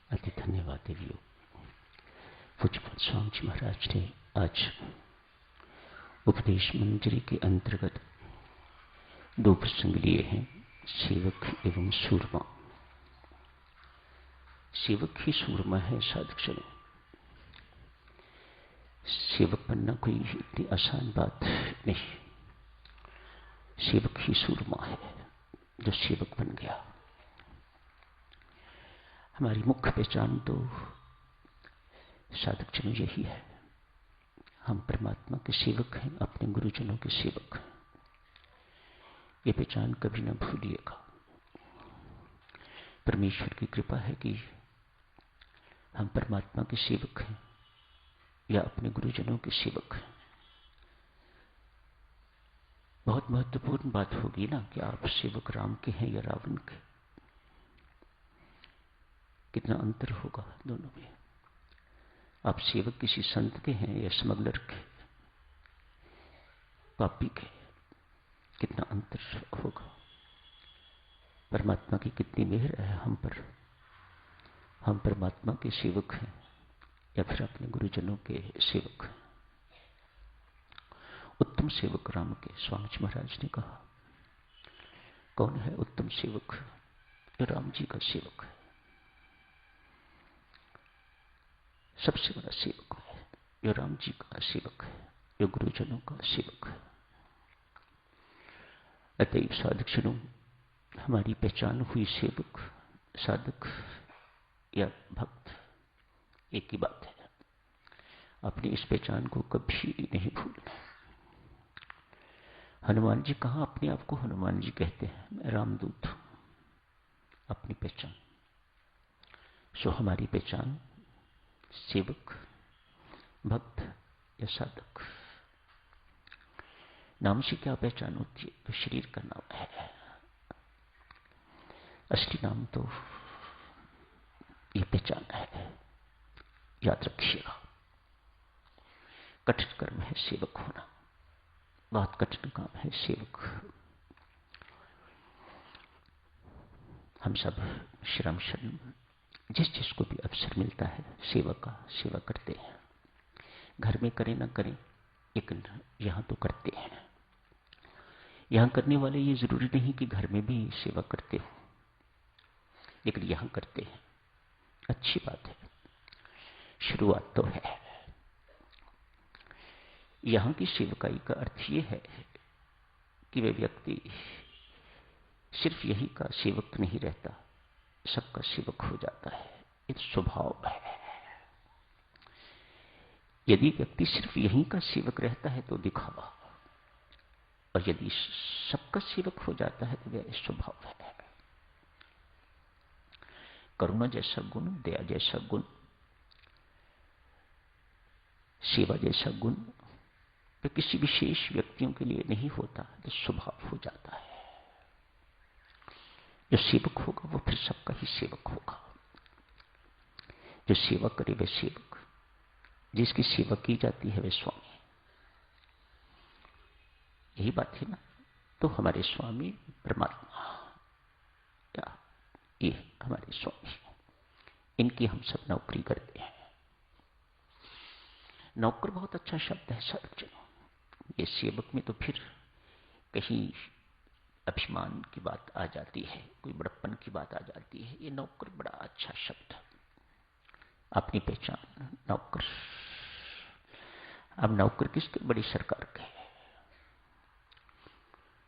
अति धन्यवाद देवियों। पूज्यपाद स्वामी जी महाराज ने आज उपदेश मंजरी के अंतर्गत दो प्रसंग लिए हैं, सेवक एवं सूरमा। सेवक ही सूरमा है साधक जनों। सेवक बनना कोई इतनी आसान बात नहीं। सेवक ही सूरमा है जो सेवक बन गया। हमारी मुख्य पहचान तो साधक जनों यही है, हम परमात्मा के सेवक हैं, अपने गुरुजनों के सेवक हैं। ये पहचान कभी न भूलिएगा। परमेश्वर की कृपा है कि हम परमात्मा के सेवक हैं या अपने गुरुजनों के सेवक हैं। बहुत महत्वपूर्ण बात होगी ना कि आप सेवक राम के हैं या रावण के। कितना अंतर होगा दोनों में। आप सेवक किसी संत के हैं या स्मगलर के, पापी के, कितना अंतर होगा। परमात्मा की कितनी मेहर है हम पर। हम परमात्मा के सेवक हैं या फिर अपने गुरुजनों के सेवक हैं। उत्तम सेवक राम के स्वामी जी महाराज ने कहा, कौन है उत्तम सेवक? जो राम जी का सेवक है। सबसे बड़ा सेवक है जो राम जी का सेवक है, जो गुरुजनों का सेवक है। अतएव साधक जनों, हमारी पहचान हुई सेवक, साधक या भक्त, एक ही बात है। अपनी इस पहचान को कभी नहीं भूलना। हनुमान जी कहाँ अपने आप को हनुमान जी कहते हैं? मैं रामदूत हूं। अपनी पहचान। सो हमारी पहचान सेवक, भक्त या साधक। नाम से क्या पहचान होती है? तो शरीर का नाम है। असली नाम तो ये पहचान है, याद रखिएगा। कठिन कर्म है सेवक होना, बहुत कठिन काम है सेवक। हम सब श्रम शर्म जिस चीज को भी अवसर मिलता है सेवा का, सेवा करते हैं। घर में करें ना करें, लेकिन यहां तो करते हैं। यहां करने वाले ये जरूरी नहीं कि घर में भी सेवा करते हो, लेकिन यहां करते हैं, अच्छी बात है। शुरुआत तो है। यहां की सेवकाई का अर्थ यह है कि वे व्यक्ति सिर्फ यही का सेवक नहीं रहता, सबका सेवक हो जाता है। ये स्वभाव है। यदि व्यक्ति सिर्फ यहीं का सेवक रहता है तो दिखावा, और यदि सबका सेवक हो जाता है तो वह स्वभाव है। करुणा जैसा गुण, दया जैसा गुण, सेवा जैसा गुण तो किसी विशेष व्यक्तियों के लिए नहीं होता, तो स्वभाव हो जाता है। जो सेवक होगा वो फिर सबका ही सेवक होगा। जो सेवा करे वह सेवक, जिसकी सेवा की जाती है वह स्वामी। यही बात है ना। तो हमारे स्वामी परमात्मा, या ये हमारे स्वामी, इनकी हम सब नौकरी करते हैं। नौकर बहुत अच्छा शब्द है साधक जनों। ये सेवक में तो फिर कहीं अभिमान की बात आ जाती है, कोई बड़प्पन की बात आ जाती है। ये नौकर बड़ा अच्छा शब्द। अपनी पहचान नौकर। अब नौकर किसके? बड़ी सरकार के।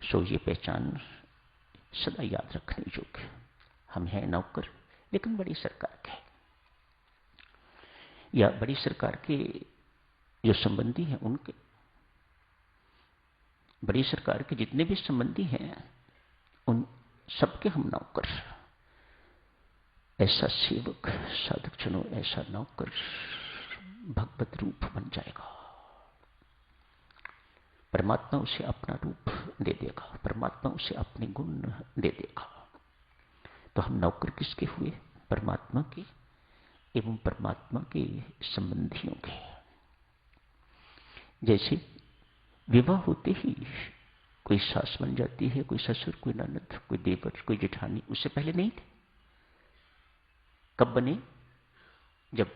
सो ये पहचान सदा याद रखने योग्य। हम हैं नौकर, लेकिन बड़ी सरकार के, या बड़ी सरकार के जो संबंधी हैं उनके। बड़ी सरकार के जितने भी संबंधी हैं उन सबके हम नौकर। ऐसा सेवक साधक जनों, ऐसा नौकर भगवत रूप बन जाएगा। परमात्मा उसे अपना रूप दे देगा, परमात्मा उसे अपने गुण दे देगा। तो हम नौकर किसके हुए? परमात्मा के एवं परमात्मा के संबंधियों के। जैसे विवाह होते ही कोई सास बन जाती है, कोई ससुर, कोई ननद, कोई देवर, कोई जेठानी। उससे पहले नहीं थे। कब बने? जब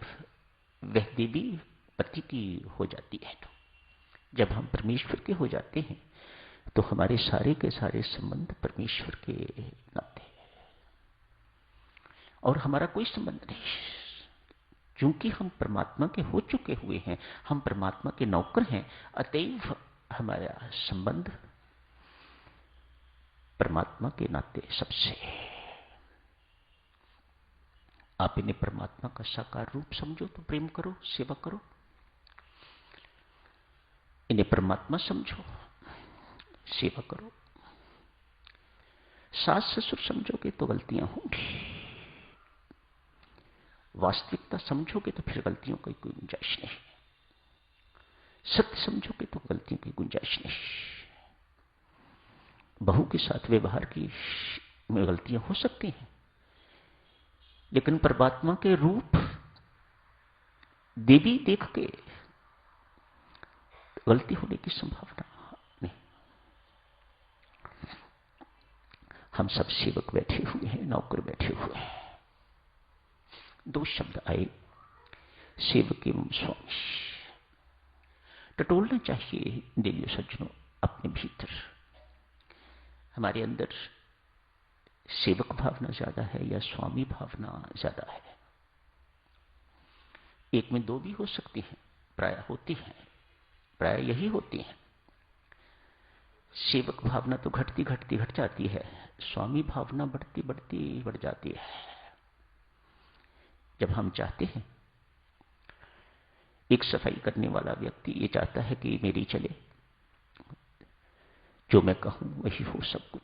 वह देवी पति की हो जाती है, तो जब हम परमेश्वर के हो जाते हैं तो हमारे सारे के सारे संबंध परमेश्वर के नाते हैं और हमारा कोई संबंध नहीं। क्योंकि हम परमात्मा के हो चुके हुए हैं, हम परमात्मा के नौकर हैं, अतएव हमारा संबंध परमात्मा के नाते सबसे। आप इन्हें परमात्मा का साकार रूप समझो तो प्रेम करो, सेवा करो। इन्हें परमात्मा समझो, सेवा करो। सास ससुर समझोगे तो गलतियां होंगी, वास्तविकता समझोगे तो फिर गलतियों की कोई गुंजाइश नहीं। सत्य समझोगे तो गलतियों की गुंजाइश नहीं। बहू के साथ व्यवहार की में गलतियां हो सकती हैं, लेकिन परमात्मा के रूप देवी देख के गलती होने की संभावना नहीं। हम सब सेवक बैठे हुए हैं, नौकर बैठे हुए हैं। दो शब्द आए, सेवक एवं स्वामी। टटोलना चाहिए देवियों सज्जनों अपने भीतर। हमारे अंदर सेवक भावना ज्यादा है या स्वामी भावना ज्यादा है? एक में दो भी हो सकती हैं, प्राय होती हैं, प्राय यही होती हैं। सेवक भावना तो घटती घटती घट जाती है, स्वामी भावना बढ़ती बढ़ती बढ़ जाती है। जब हम चाहते हैं, एक सफाई करने वाला व्यक्ति ये चाहता है कि मेरी चले, जो मैं कहूं वही हो सब कुछ।